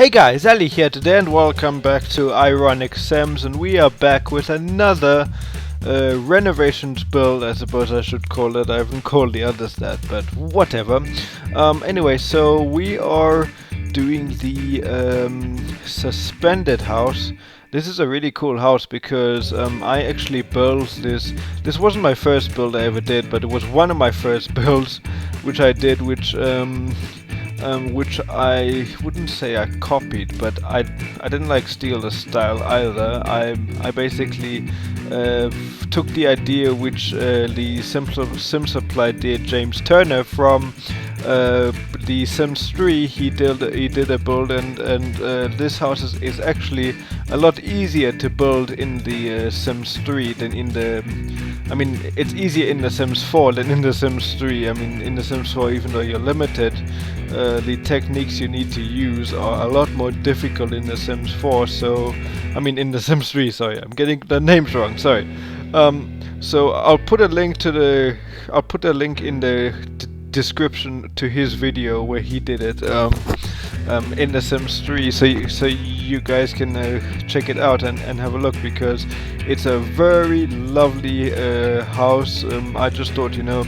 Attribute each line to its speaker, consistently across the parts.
Speaker 1: Hey guys, Ali here today and welcome back to Ironic Sims, and we are back with another renovations build, I suppose I should call it. I haven't called the others that, but whatever. Anyway, so we are doing the suspended house. This is a really cool house because I actually built this. This wasn't my first build I ever did, but it was one of my first builds which I did, which I wouldn't say I copied, but I didn't like steal the style either. I basically took the idea which the Sim4 did, James Turner, from the Sims 3. He did a build, and this house is actually a lot easier to build in the Sims 3 than in the. I mean, it's easier in the Sims 4 than in the Sims 3. I mean, in the Sims 4, even though you're limited, the techniques you need to use are a lot more difficult in the Sims 4. So, I mean, in the Sims 3. Sorry, I'm getting the names wrong. Sorry. So I'll put a link to the. I'll put a link in the description to his video where he did it in the Sims 3, so you guys can check it out and have a look, because it's a very lovely house. I just thought, you know,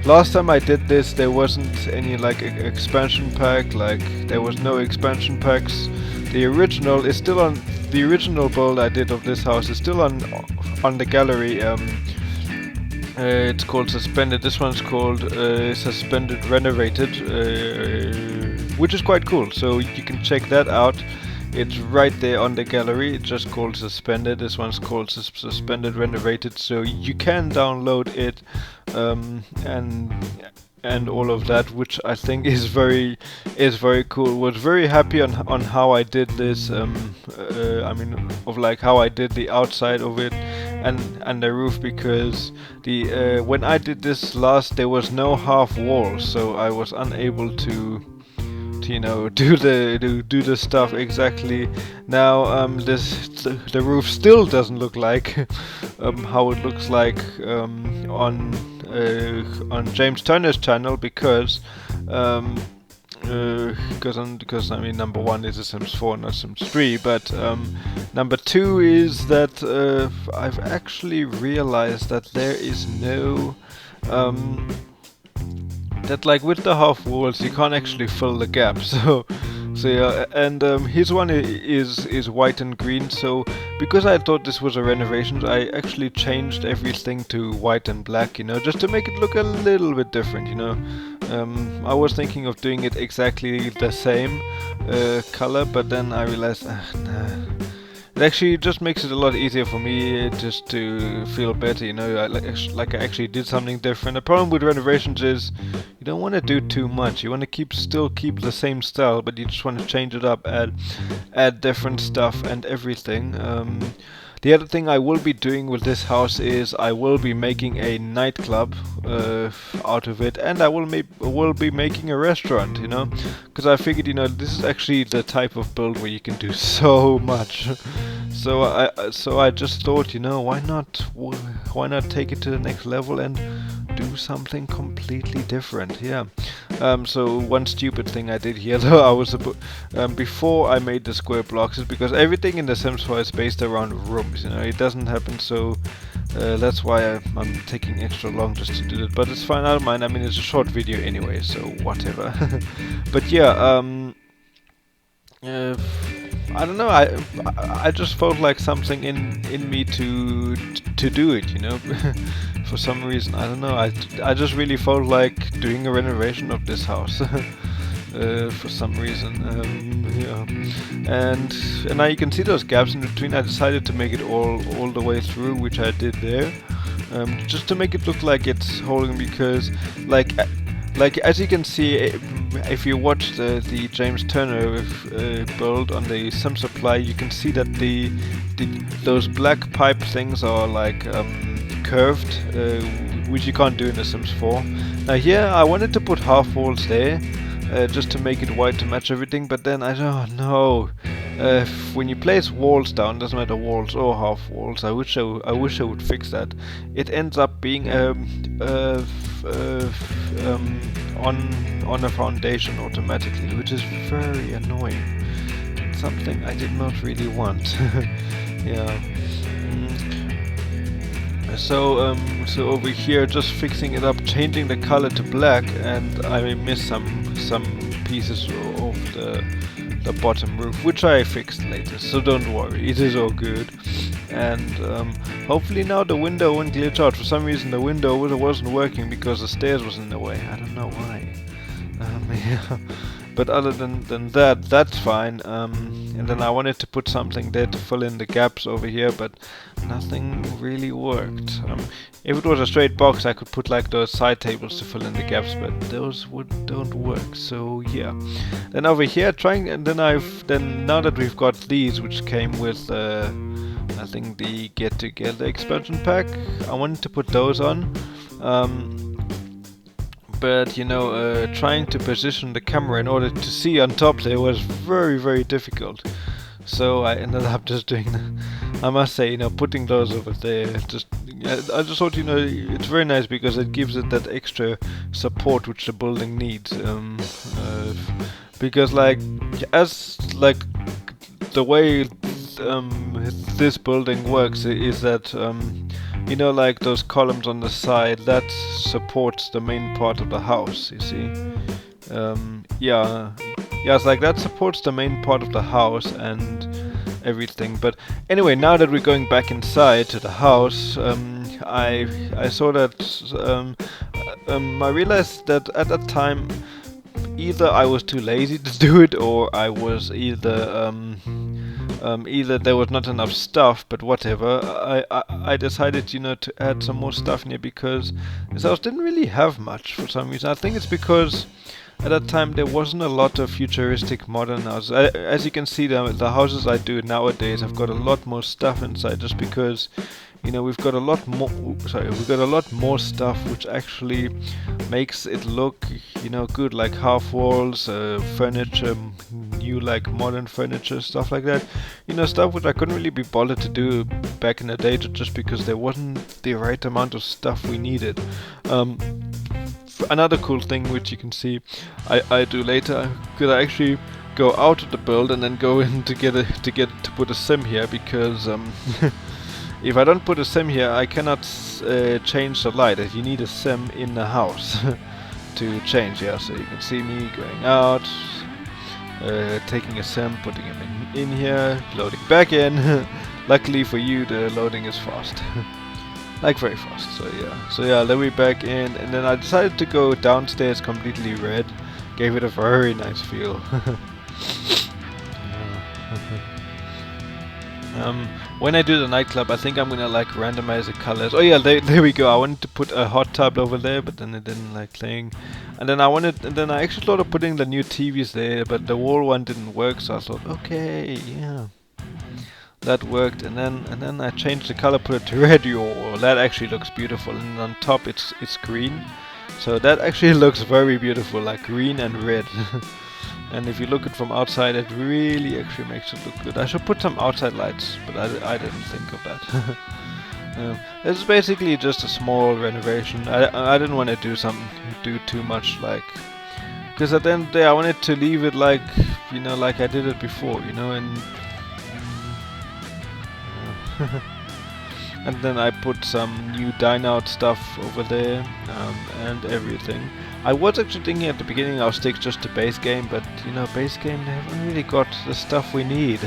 Speaker 1: last time I did this there wasn't any like expansion pack, like there was no expansion packs. The original is still on, the original build I did of this house is still on the gallery. It's called Suspended. This one's called Suspended Renovated, which is quite cool. So you can check that out. It's right there on the gallery. It's just called Suspended. This one's called Suspended Renovated. So you can download it and all of that, which I think is very cool. Was very happy on how I did this. I mean, of like how I did the outside of it and the roof, because the when I did this last there was no half wall, so I was unable to you know do the stuff exactly. Now the roof still doesn't look like how it looks like on James Turner's channel, because I mean, number one is a Sims 4, not Sims 3, but number two is that I've actually realized that there is no that, like, with the half walls you can't actually fill the gap. So yeah, and his one is white and green. So because I thought this was a renovation, I actually changed everything to white and black, you know, just to make it look a little bit different, you know. I was thinking of doing it exactly the same color, but then I realized, nah. It actually just makes it a lot easier for me just to feel better, you know, like I actually did something different. The problem with renovations is you don't want to do too much. You want to still keep the same style, but you just want to change it up, add different stuff and everything. The other thing I will be doing with this house is I will be making a nightclub out of it, and I will be making a restaurant, you know, because I figured, you know, this is actually the type of build where you can do so much. So I just thought, you know, why not take it to the next level and do something completely different. Yeah. So one stupid thing I did here, though, I was before I made the square blocks, is because everything in the Sims 4 is based around rooms, you know, it doesn't happen, so that's why I'm taking extra long just to do it, but it's fine, I don't mind. I mean, it's a short video anyway, so whatever. But yeah, I don't know, I just felt like something in me to do it, you know. For some reason, I don't know, I just really felt like doing a renovation of this house. For some reason, yeah. And now you can see those gaps in between. I decided to make it all the way through, which I did there, just to make it look like it's holding, because like as you can see, if you watch the James Turner build on the Sim4, you can see that those black pipe things are like curved, which you can't do in the Sims 4. Now here I wanted to put half walls there, just to make it white to match everything, but then I don't know. When you place walls down, doesn't matter walls or half walls, I wish I would fix that. It ends up being on a foundation automatically, which is very annoying. something I did not really want. Yeah. So over here, just fixing it up, changing the color to black, and I missed some pieces of the bottom roof, which I fixed later. So don't worry, it is all good. And hopefully now the window won't glitch out. For some reason the window wasn't working because the stairs was in the way. I don't know why. Yeah. But other than that, that's fine. And then I wanted to put something there to fill in the gaps over here, but nothing really worked. If it was a straight box, I could put like those side tables to fill in the gaps, but those don't work. So yeah. Then over here, and then now that we've got these, which came with I think the Get Together expansion pack, I wanted to put those on. But you know, trying to position the camera in order to see on top there was very difficult. So I ended up just doing, I must say, you know, putting those over there. I just thought, you know, it's very nice because it gives it that extra support which the building needs. Because like the way this building works is that you know, like those columns on the side, that supports the main part of the house, you see. Yeah, it's like that supports the main part of the house and everything. But anyway, now that we're going back inside to the house, I saw that I realized that at that time either I was too lazy to do it, or I was either there was not enough stuff, but whatever. I decided, you know, to add some more stuff in here because this house didn't really have much for some reason. I think it's because at that time there wasn't a lot of futuristic modern houses. As you can see, the houses I do nowadays have got a lot more stuff inside, just because, you know, we've got a lot more stuff which actually makes it look, you know, good, like half walls, furniture, new like modern furniture, stuff like that. You know, stuff which I couldn't really be bothered to do back in the day, just because there wasn't the right amount of stuff we needed. Another cool thing which you can see I do later, could I actually go out of the build and then go in to put a sim here, because if I don't put a sim here, I cannot change the light. You need a sim in the house to change. Yeah, so you can see me going out, taking a sim, putting him in here, loading back in. Luckily for you, the loading is fast. Like very fast. So yeah, then we're back in, and then I decided to go downstairs completely red. Gave it a very nice feel. When I do the nightclub, I think I'm gonna like randomize the colors. Oh yeah, there we go. I wanted to put a hot tub over there, but then it didn't like playing. And then I actually thought of putting the new TVs there, but the wall one didn't work. So I thought, okay, yeah, that worked. And then I changed the color, put it to red. Oh, that actually looks beautiful. And on top it's green, so that actually looks very beautiful, like green and red. And if you look it from outside, it really actually makes it look good. I should put some outside lights, but I didn't think of that. It's basically just a small renovation. I didn't want to do too much, like, because at the end of the day I wanted to leave it like, you know, like I did it before, you know, and and then I put some new dine out stuff over there, and everything. I was actually thinking at the beginning I'll stick just to base game, but you know, base game, they haven't really got the stuff we need.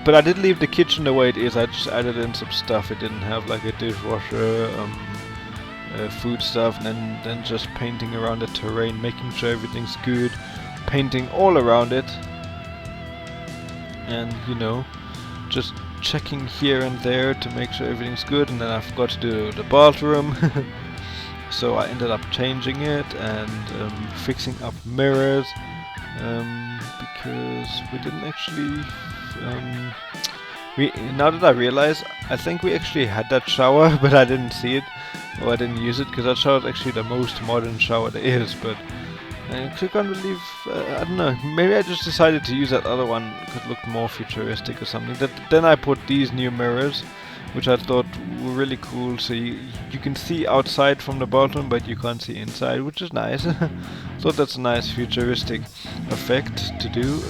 Speaker 1: But I did leave the kitchen the way it is. I just added in some stuff. It didn't have like a dishwasher, food stuff, and then just painting around the terrain, making sure everything's good, painting all around it, and you know, just checking here and there to make sure everything's good. And then I forgot to do the bathroom. So I ended up changing it and fixing up mirrors, because we didn't actually. Now that I realize, I think we actually had that shower, but I didn't see it, or I didn't use it, because that shower is actually the most modern shower there is. But I can't believe, I don't know, maybe I just decided to use that other one because it looked more futuristic or something. Then I put these new mirrors, which I thought were really cool, so you can see outside from the bottom, but you can't see inside, which is nice. Thought that's a nice futuristic effect to do.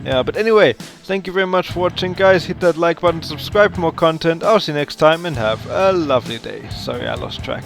Speaker 1: Yeah, but anyway, thank you very much for watching, guys. Hit that like button, subscribe for more content. I'll see you next time, and have a lovely day. Sorry, I lost track.